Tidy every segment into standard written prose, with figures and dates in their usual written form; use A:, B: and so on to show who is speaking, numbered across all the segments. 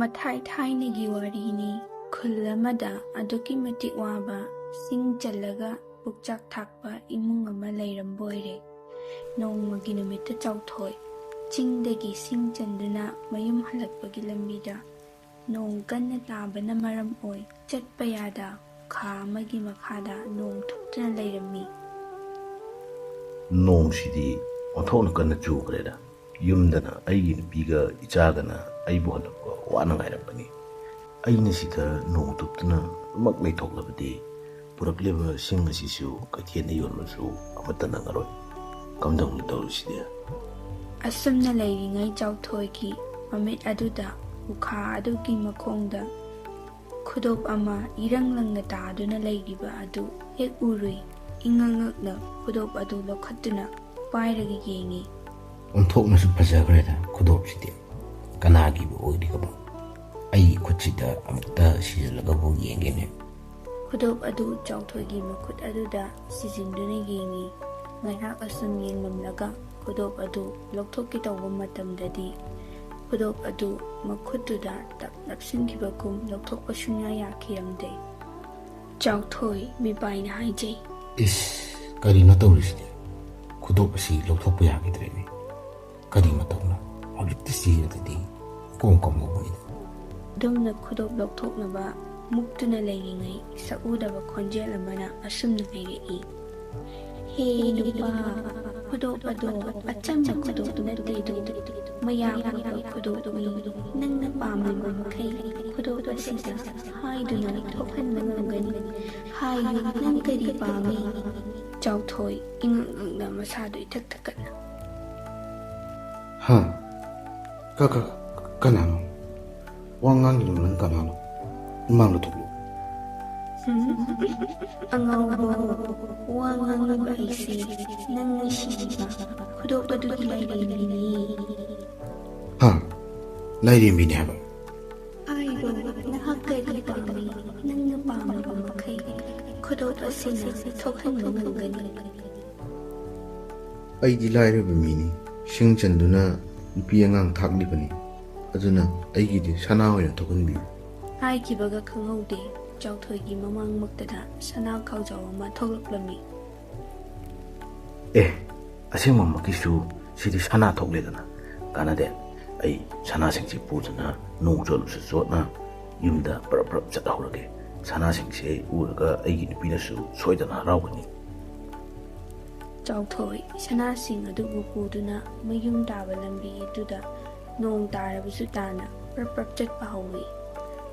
A: Mathai thainagi warini khul amada aduki matik waba sing chalaga pukchak thakpa imung ama leiramboire nongmagi numitta Chaothoi chingdagi sing chanduna mayum halakpagi lambida nong kanna tabana maram oi chatpa yada kha amagi makhada nong thuptuna leirammi
B: nong sidi onthona kanna chugreda yumdana aigi nupiga ichagana aibu halakpa wana ngairapani aina sida nong thuptuna mak leithoklabadi purakleba sing asisu kaithena yonmasu amatana ngaroi kamdang tawsidi
A: asumna leiringai Chaothoi ki mamit aduda ukha aduki makhongda khudop ama iranglangna taaduna leiriba adu hek urui ingangakna khudop adu lokhatuna pairagi yengi
C: onthoknasu phajagreda khudop sidi kanagi bu oirigaba ai khuchida amta sijalaga bu yengene
A: khudop adu Chaothoi gi makhut aduda sijinduna yengi ngairak asum yenglamlaga khudop adu lokthokki tawba matamdadi khudop adu makhutuda tak lapsingibakum lokthokpa sunya yakhiramde Chaothoi mipaina haijai
C: is karina tawrisde khudop asi lokthokpa yakidrene kari matawna hojikti siradi kom ngobuni
A: dumna khudop lokthoknaba muktuna leiringai saudaba khonjel amana asumna leirei he nupa khudop ado achamba khudop nate do maya khudop mi nangna pamliba makai khudop asida haiduna thokhanba ngamgani hayu nang kari pami Chaothoi ingangna masadu ithak thakana
C: ha kanano wangang ni man kanano imang lutuklo
A: angawo wangang ba isi nang nishiba khudop adu lairi
C: ha lairi mi ne ba
A: ai ro nahakari pami nang na pamma makai khudop asina thokhanba ngamgani
C: ai di lairi ba mi ni singchanduna nupi angang thaklibani aduna aigi di sana hoina thokunbi
A: ai kibaga khangaude Chaothoi gi mamang maktada sana khaujaw ma thoklaklami
B: asing mamakisu sidi sana thokledana kanade ai sana singsi pujana nong jolusu sotna yumda prap chadahurage sana singse uraga aigi nupinasu soidana rawgani
A: Chaothoi sana sing adubu puduna mayum daba lambi duda nong tarabusu tana prap chatpa hawi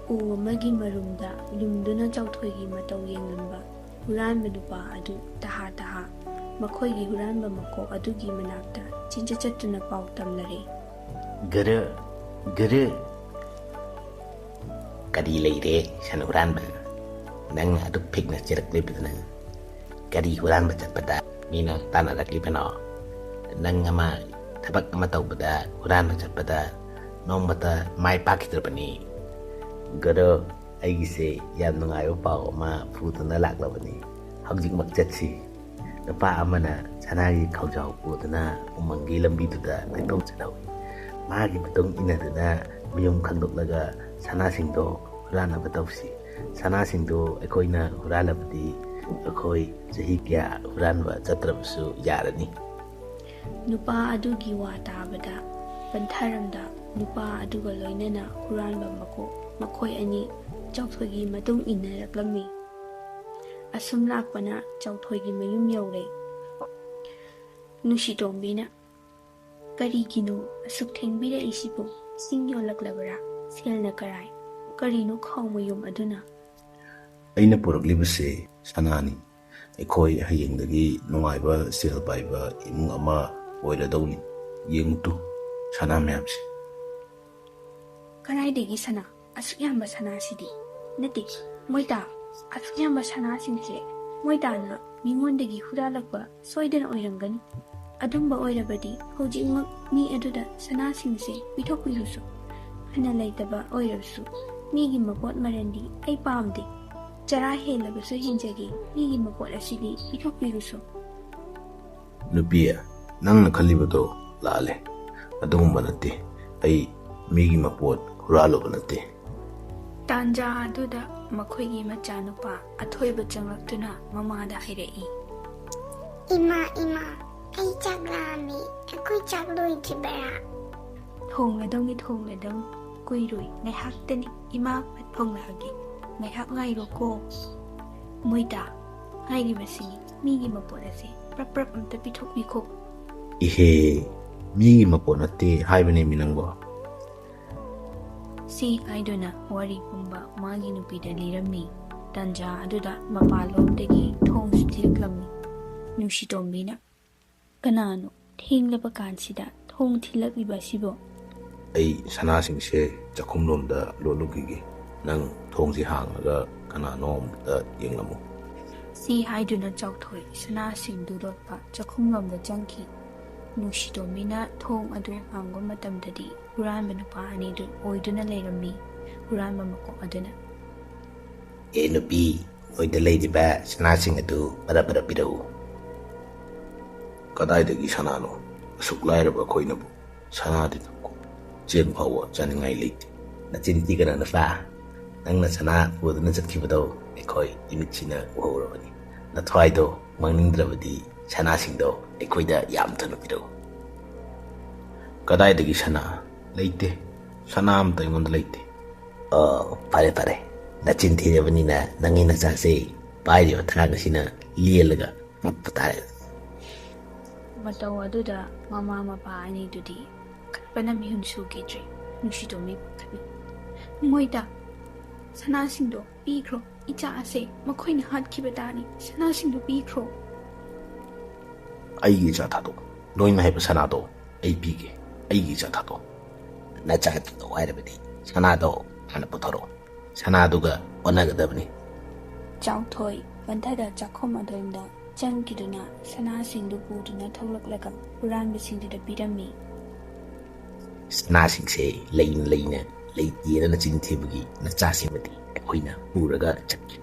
A: u amagi marumda lumduna Chaothoi gi mataw yenglamba huranba nupa adu taha makhoi gi huranba makok adugi manakta chincha chattuna paw tamlare
D: gere kadi leire san huranba nang adu phikna chiraklibna kadi huranba chatpada mina tana raklibana nang ama thabak ama tawbada huranba chatpada nongmata mai pakitrapani gado aigise yam nungayo paw ma phutuna laklabani hawjik mak chatsi napa amana chanagi khawjaw putuna umangi lambi tuda naitong chadawi magi batong inaduna miyum khangdoklaga sana singdo hurana batawsi sana singdo ekoina hurana badi akoi jahi kya huranba chatrabusu yarani
A: nupa adugi wa tabada pantharamda nupa aduga loinana huranba makhoi ani Chaothoi gi matung inaraklami asum lakpana Chaothoi gi mayum yore nushi tombina karigino asuk thengbira isibu singyo laklabara selna karai karino khawmayum aduna
B: aina puraklibase sanani ekoi hayengdagi nungaiba sel baiba imung ama oiradawni yengtu sana myamse
A: karai degi sana asuk yamba sana sidi nati moita asuk yamba sana singse moita na mingondagi huralakba soidana oirangani adumba oirabadi hojingmak mi aduda sana singse pitokpirusu hana laitaba oirasu migi mapot marandi ai pamde chara helabasu hinjagi migi mapot asidi pitokpirusu
B: nupia nangna khalibado lale adumba nate ai migi mapot ꯍꯨꯔꯥꯜꯂꯨꯕ ꯅꯠꯇꯦ
A: ꯇꯥꯟꯖꯥ ꯑꯗꯨꯗ ꯃꯈꯣꯏꯒꯤ ꯃꯆꯥꯅꯨꯄꯥ ꯑꯊꯣꯏꯕ ꯆꯪꯂꯛꯇꯨꯅ ꯃꯃꯥꯗ ꯍꯥꯏꯔꯛꯏ
E: Ima, ay chak lami, ako'y chak loy chibara.
A: ꯊꯣꯡꯂꯗꯧ ꯀꯨꯏꯔꯣꯏ ꯉꯥꯏꯍꯥꯛꯇꯅꯤ ꯏꯃꯥ ꯊꯣꯡꯂꯛꯑꯒꯦ ꯉꯥꯏꯍꯥꯛ ꯉꯥꯏꯔꯣꯀꯣ ꯃꯣꯏꯗ ꯍꯥꯏꯔꯤꯕꯁꯤꯅꯤ ꯃꯤꯒꯤ ꯃꯄꯣꯠ ꯑꯁꯤ ꯄ꯭ꯔꯞ ꯑꯝꯇ ꯄꯤꯊꯣꯛꯄꯤꯈꯣ
B: ꯏꯍꯦ ꯃꯤꯒꯤ ꯃꯄꯣꯠ ꯅꯠꯇꯦ ꯍꯥꯏꯕꯅꯦ ꯃꯤ ꯅꯪꯕꯣ
A: ꯁꯤ ꯍꯥꯏꯗꯨꯅ ꯋꯥꯔꯤ ꯄꯨꯝꯕ ꯃꯥꯒꯤ ꯅꯨꯄꯤꯗ ꯂꯤꯔꯝꯃꯤ ꯇꯟꯖꯥ ꯑꯗꯨꯗ ꯃꯄꯥꯟꯂꯣꯝꯗꯒꯤ ꯊꯣꯡꯁꯨ ꯊꯤꯜꯂꯛꯂꯝꯃꯤ ꯅꯨꯡꯁꯤꯇꯣꯝꯕꯤꯅ ꯀꯅꯥꯅꯣ ꯊꯦꯡꯂꯕ ꯀꯥꯟꯁꯤꯗ ꯊꯣꯡ ꯊꯤꯜꯂꯛꯂꯤꯕ ꯑꯁꯤꯕꯣ
B: ꯑꯩ ꯁꯅꯥꯁꯤꯡꯁꯦ ꯆꯥꯛꯈꯨꯝꯂꯣꯝꯗ ꯂꯣꯠꯂꯨꯈꯤꯒꯦ ꯅꯪ ꯊꯣꯡꯁꯤ ꯍꯥꯡꯉꯒ ꯀꯅꯥꯅꯣ ꯑꯃꯨꯛꯇ ꯌꯦꯡꯂꯝꯃꯨ
A: ꯁꯤ ꯍꯥꯏꯗꯨꯅ ꯆꯥꯎꯊꯣꯏ ꯁꯅꯥꯁꯤꯡꯗꯨ ꯂꯣꯠꯄ ꯆꯥꯛꯈꯨꯝꯂꯣꯝꯗ ꯆꯪꯈꯤ ꯅꯨꯡꯁꯤꯇꯣꯝꯕꯤꯅ ꯊꯣꯡ ꯑꯗꯨ ꯍꯥꯡꯕ ꯃꯇꯝꯗꯗꯤ ꯍꯨꯔꯥꯟꯕ ꯅꯨꯄꯥ ꯑꯅꯤꯗꯨ ꯑꯣꯏꯗꯨꯅ ꯂꯩꯔꯝꯃꯤ ꯍꯨꯔꯥꯟꯕ ꯃꯀꯣꯛ ꯑꯗꯨꯅ
D: ꯑꯦ ꯅꯨꯄꯤ ꯃꯣꯏꯗ ꯂꯩꯔꯤꯕ ꯁꯅꯥꯁꯤꯡ ꯑꯗꯨ ꯄꯔꯞ ꯄꯤꯔꯛꯎ
B: ꯀꯗꯥꯏꯗꯒꯤ ꯁꯅꯥꯅꯣ ꯑꯁꯨꯛ ꯂꯥꯏꯔꯕ ꯑꯩꯈꯣꯏꯅꯕꯨ ꯁꯅꯥꯗꯤ ꯊꯝꯀꯣ ꯆꯦꯡ ꯐꯥꯎꯕ ꯆꯥꯅꯤꯡꯉꯥꯏ ꯂꯩꯇꯦ
D: ꯅꯆꯤꯟ ꯊꯤꯒꯅꯨ ꯅꯨꯄꯥ ꯅꯪꯅ ꯁꯅꯥ ꯄꯨꯗꯨꯅ ꯆꯠꯈꯤꯕꯗꯣ ꯑꯩꯈꯣꯏ ꯏꯃꯤꯠꯁꯤꯅ ꯎꯍꯧꯔꯕꯅꯤ ꯅꯊ꯭ꯋꯥꯏꯗꯣ ꯃꯥꯡꯅꯤꯡꯗ꯭ꯔꯕꯗꯤ ꯁꯅꯥꯁꯤꯡꯗꯣ ꯑꯩꯈꯣꯏꯗ ꯌꯥꯝ ꯊꯨꯅ ꯄꯤꯔꯛꯎ
B: ꯀꯗꯥꯏꯗꯒꯤ ꯁꯅꯥ ꯂꯩꯇꯦ ꯁꯅꯥ ꯑꯝꯇ ꯑꯩꯉꯣꯟꯗ ꯂꯩꯇꯦ
D: ꯐꯔꯦ ꯅꯆꯤꯟ ꯊꯤꯔꯕꯅꯤꯅ ꯅꯪꯒꯤ ꯅꯆꯥꯁꯦ ꯄꯥꯏꯔꯤꯕ ꯊꯥꯡ ꯑꯁꯤꯅ ꯂꯦꯜꯂꯒ ꯃꯨꯠꯄ ꯇꯥꯔꯦ
A: ꯃꯇꯧ ꯑꯗꯨꯗ ꯃꯃꯥ ꯃꯄꯥ ꯑꯅꯤꯗꯨꯗꯤ ꯈꯠꯄꯅ ꯃꯤꯍꯨꯟ ꯁꯨꯈꯤꯗ꯭ꯔꯦ ꯅꯨꯡꯁꯤꯇꯣꯝꯕꯤ ꯈꯠꯂꯤ ꯃꯣꯏꯗ ꯁꯅꯥꯁꯤꯡꯗꯣ ꯄꯤꯈ꯭ꯔꯣ ꯏꯆꯥ ꯑꯁꯦ ꯃꯈꯣꯏꯅ ꯍꯥꯠꯈꯤꯕ ꯇꯥꯅꯤ ꯁꯅꯥꯁꯤꯡꯗꯣ ꯄꯤꯈ꯭ꯔꯣ
B: ꯑꯩꯒꯤ ꯏꯆꯥ ꯊꯥꯗꯣꯛ ꯅꯣꯏꯅ ꯍꯥꯏꯕ ꯁꯅꯥꯗꯣ ꯑꯩ ꯄꯤꯒꯦ ꯑꯩꯒꯤ ꯏꯆꯥ ꯊꯥꯗꯣꯛ
D: ꯅꯆꯥꯗꯨꯗ ꯍꯥꯏꯔꯕꯗꯤ ꯁꯅꯥꯗꯣ ꯍꯥꯟꯅ ꯄꯨꯊꯣꯔꯛꯑꯣ ꯁꯅꯥꯗꯨꯒ ꯑꯣꯟꯅꯒꯗꯕꯅꯤ
A: ꯆꯥꯎꯊꯣꯏ ꯄꯟꯊꯗ ꯆꯥꯛꯈꯨꯝ ꯑꯗꯣꯝꯗ ꯆꯪꯈꯤꯗꯨꯅ ꯁꯅꯥꯁꯤꯡꯗꯨ ꯄꯨꯗꯨꯅ ꯊꯣꯛꯂꯛꯂꯒ ꯍꯨꯔꯥꯟꯕꯁꯤꯡꯗꯨꯗ ꯄꯤꯔꯝꯃꯤ
D: ꯁꯅꯥꯁꯤꯡꯁꯦ ꯂꯩꯅ ꯂꯩꯇꯦꯅ ꯅꯆꯤꯟ ꯊꯤꯕꯒꯤ ꯅꯆꯥꯁꯤꯡꯕꯨꯗꯤ ꯑꯩꯈꯣꯏꯅ ꯄꯨꯔꯒ ꯆꯠꯈꯤ